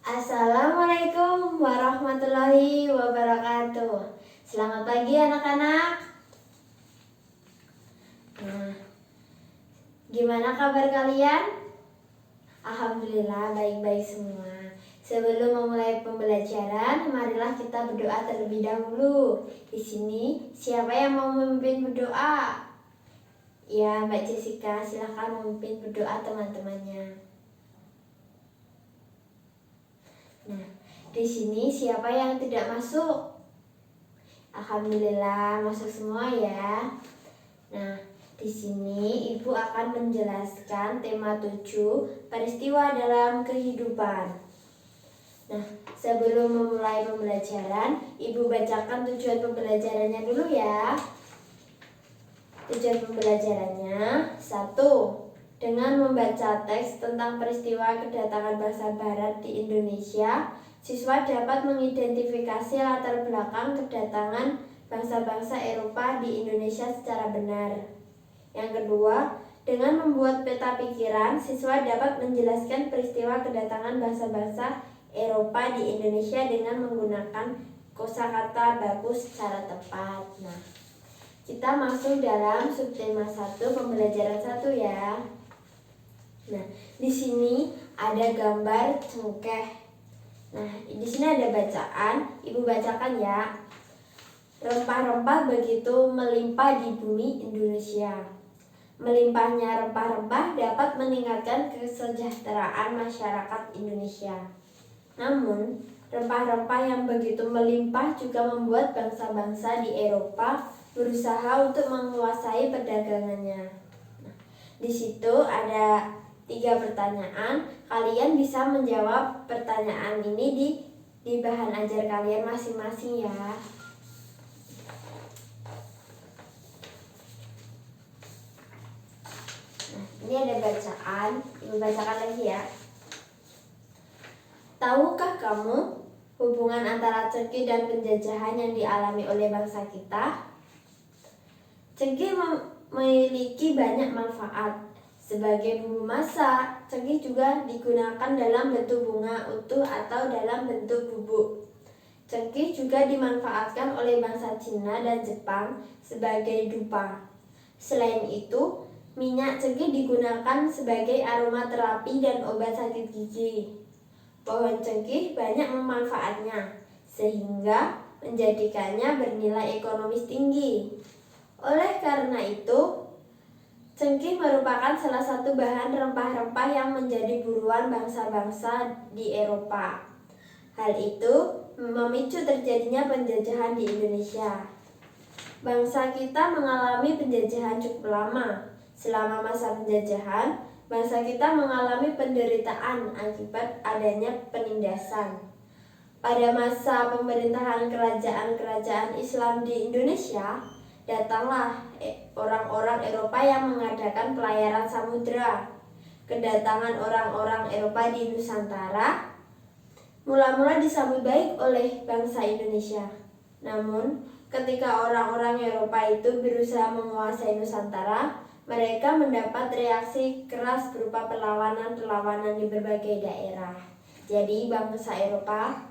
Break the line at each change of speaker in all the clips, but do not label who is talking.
Assalamualaikum warahmatullahi wabarakatuh. Selamat pagi anak-anak. Nah, gimana kabar kalian? Alhamdulillah baik-baik semua. Sebelum memulai pembelajaran, marilah kita berdoa terlebih dahulu. Di sini siapa yang mau memimpin berdoa? Ya, Mbak Jessica, silahkan memimpin berdoa teman-temannya. Nah, di sini siapa yang tidak masuk? Alhamdulillah masuk semua ya. Nah, di sini Ibu akan menjelaskan tema 7, peristiwa dalam kehidupan. Nah, sebelum memulai pembelajaran, Ibu bacakan tujuan pembelajarannya dulu ya. Tujuan pembelajarannya 1. Dengan membaca teks tentang peristiwa kedatangan bangsa Barat di Indonesia, siswa dapat mengidentifikasi latar belakang kedatangan bangsa-bangsa Eropa di Indonesia secara benar. Yang kedua, dengan membuat peta pikiran, siswa dapat menjelaskan peristiwa kedatangan bangsa-bangsa Eropa di Indonesia dengan menggunakan kosakata baku secara tepat. Nah, kita masuk dalam subtema 1 pembelajaran 1 ya. Nah, di sini ada gambar cengkeh. Nah, di sini ada bacaan, Ibu bacakan ya. Rempah-rempah begitu melimpah di bumi Indonesia. Melimpahnya rempah-rempah dapat meningkatkan kesejahteraan masyarakat Indonesia. Namun, rempah-rempah yang begitu melimpah juga membuat bangsa-bangsa di Eropa berusaha untuk menguasai perdagangannya. Nah, di situ ada 3 pertanyaan. Kalian bisa menjawab pertanyaan ini di bahan ajar kalian masing-masing ya. Nah, ini ada bacaan. Ibu bacakan lagi ya. Tahukah kamu hubungan antara cengkeh dan penjajahan yang dialami oleh bangsa kita? Cengkeh memiliki banyak manfaat. Sebagai bumbu masak, cengkeh juga digunakan dalam bentuk bunga utuh atau dalam bentuk bubuk. Cengkeh juga dimanfaatkan oleh bangsa Cina dan Jepang sebagai dupa. Selain itu, minyak cengkeh digunakan sebagai aromaterapi dan obat sakit gigi. Pohon cengkeh banyak manfaatnya, sehingga menjadikannya bernilai ekonomis tinggi. Oleh karena itu, cengkeh merupakan salah satu bahan rempah-rempah yang menjadi buruan bangsa-bangsa di Eropa. Hal itu memicu terjadinya penjajahan di Indonesia. Bangsa kita mengalami penjajahan cukup lama. Selama masa penjajahan, bangsa kita mengalami penderitaan akibat adanya penindasan. Pada masa pemerintahan kerajaan-kerajaan Islam di Indonesia, datanglah orang-orang Eropa yang mengadakan pelayaran samudera. Kedatangan orang-orang Eropa di Nusantara mula-mula disambut baik oleh bangsa Indonesia. Namun, ketika orang-orang Eropa itu berusaha menguasai Nusantara, mereka mendapat reaksi keras berupa perlawanan-perlawanan di berbagai daerah. Jadi, bangsa Eropa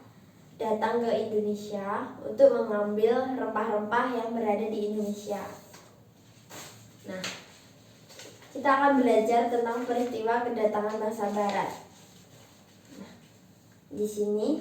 datang ke Indonesia untuk mengambil rempah-rempah yang berada di Indonesia. Nah, kita akan belajar tentang peristiwa kedatangan bangsa Barat. Nah, di sini,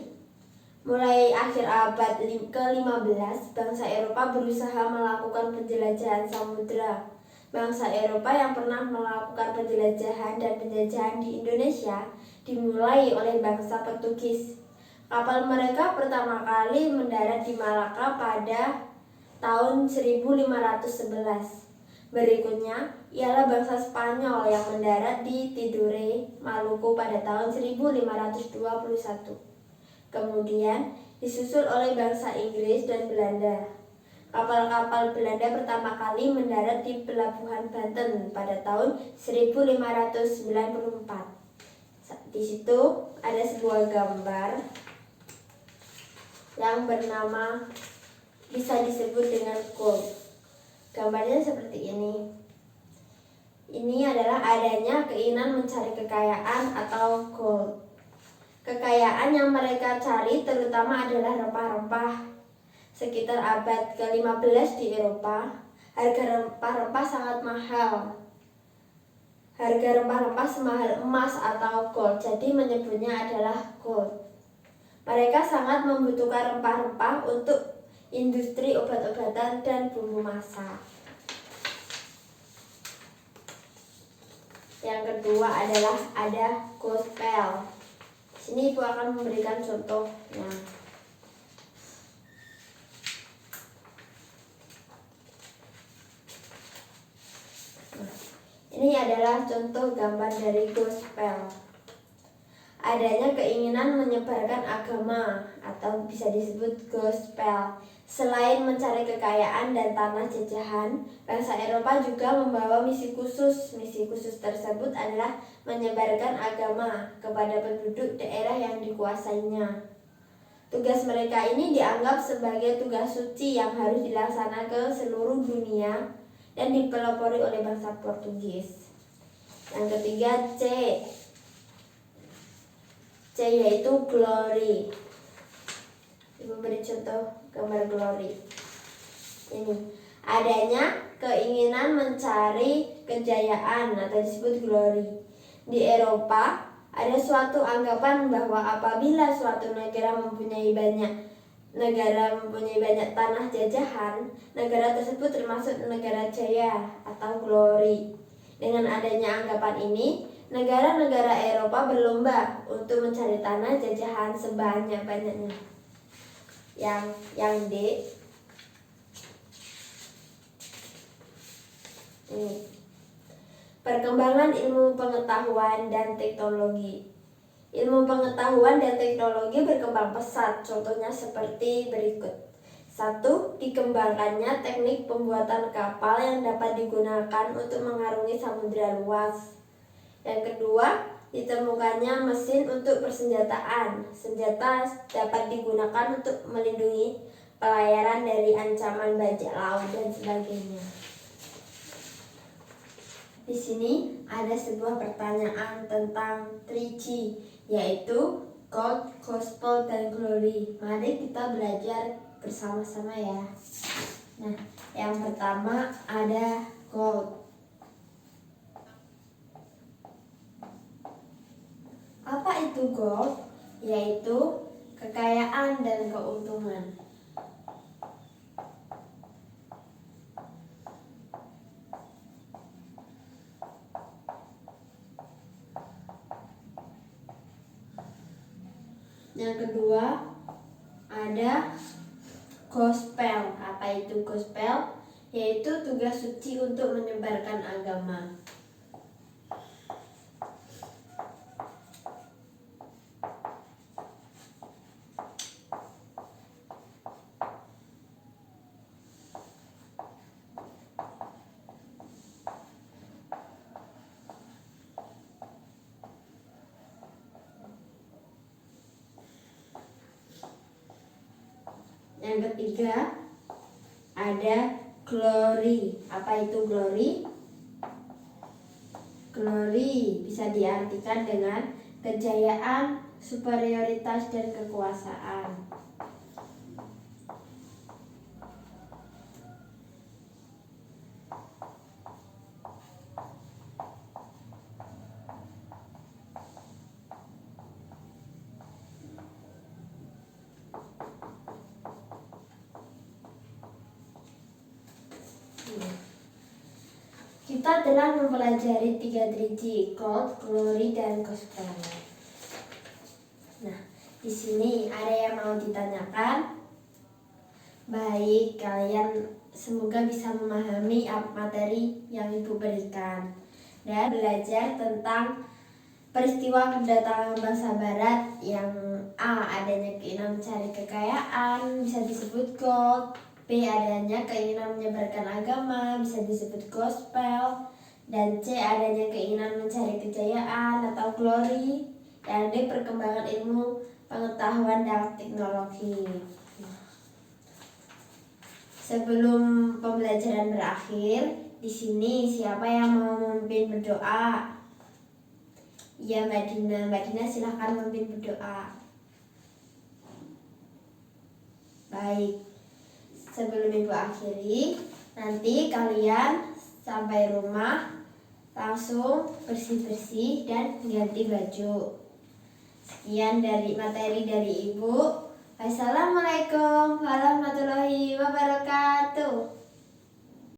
mulai akhir abad ke-15, bangsa Eropa berusaha melakukan penjelajahan samudera. Bangsa Eropa yang pernah melakukan penjelajahan dan penjajahan di Indonesia dimulai oleh bangsa Portugis. Kapal mereka pertama kali mendarat di Malaka pada tahun 1511. Berikutnya ialah bangsa Spanyol yang mendarat di Tidore, Maluku pada tahun 1521. Kemudian disusul oleh bangsa Inggris dan Belanda. Kapal-kapal Belanda pertama kali mendarat di Pelabuhan Banten pada tahun 1594. Di situ ada sebuah gambar yang bernama bisa disebut dengan gold. Gambarnya seperti ini. Ini adalah adanya keinginan mencari kekayaan atau gold. Kekayaan yang mereka cari terutama adalah rempah-rempah. Sekitar abad ke-15 di Eropa, harga rempah-rempah sangat mahal. Harga rempah-rempah semahal emas atau gold, jadi menyebutnya adalah gold. Mereka sangat membutuhkan rempah-rempah untuk industri obat-obatan dan bumbu masak. Yang kedua adalah ada gospel. Sini Ibu akan memberikan contohnya. Ini adalah contoh gambar dari gospel. Adanya keinginan menyebarkan agama atau bisa disebut gospel. Selain mencari kekayaan dan tanah jajahan, bangsa Eropa juga membawa misi khusus. Misi khusus tersebut adalah menyebarkan agama kepada penduduk daerah yang dikuasainya. Tugas mereka ini dianggap sebagai tugas suci yang harus dilaksanakan ke seluruh dunia dan dipelopori oleh bangsa Portugis. Yang ketiga C yaitu glory. Ibu beri contoh gambar glory. Ini adanya keinginan mencari kejayaan atau disebut glory. Di Eropa ada suatu anggapan bahwa apabila suatu negara mempunyai banyak tanah jajahan, negara tersebut termasuk negara jaya atau glory. Dengan adanya anggapan ini, negara-negara Eropa berlomba untuk mencari tanah jajahan sebanyak-banyaknya. Yang D ini perkembangan ilmu pengetahuan dan teknologi. Ilmu pengetahuan dan teknologi berkembang pesat, contohnya seperti berikut. 1. Dikembangkannya teknik pembuatan kapal yang dapat digunakan untuk mengarungi samudera luas. Yang kedua, ditemukannya mesin untuk persenjataan. Senjata dapat digunakan untuk melindungi pelayaran dari ancaman bajak laut dan sebagainya. Di sini ada sebuah pertanyaan tentang 3G, yaitu God, Gospel, dan Glory. Mari kita belajar bersama-sama ya. Nah, yang pertama ada God. Apa itu gold? Yaitu kekayaan dan keuntungan. Yang kedua ada gospel. Apa itu gospel? Yaitu tugas suci untuk menyebarkan agama. Yang ketiga ada glory. Apa itu glory? Glory bisa diartikan dengan kejayaan, superioritas, dan kekuasaan. Kita telah mempelajari 3 3G, gold, glory, dan gospel. Nah, di sini ada yang mau ditanyakan. Baik, kalian semoga bisa memahami materi yang Ibu berikan dan belajar tentang peristiwa kedatangan bangsa Barat yang A. Adanya keinginan mencari kekayaan, bisa disebut gold. B. Adanya keinginan menyebarkan agama, bisa disebut gospel. Dan C. Adanya keinginan mencari kejayaan atau glory. Dan D. Perkembangan ilmu pengetahuan dan teknologi. Sebelum pembelajaran berakhir, di sini siapa yang mau memimpin berdoa? Ya Mbak Dina, silahkan memimpin berdoa. Baik, sebelum Ibu akhiri, nanti kalian sampai rumah langsung bersih-bersih dan ganti baju. Sekian dari materi dari Ibu. Wassalamualaikum warahmatullahi wabarakatuh.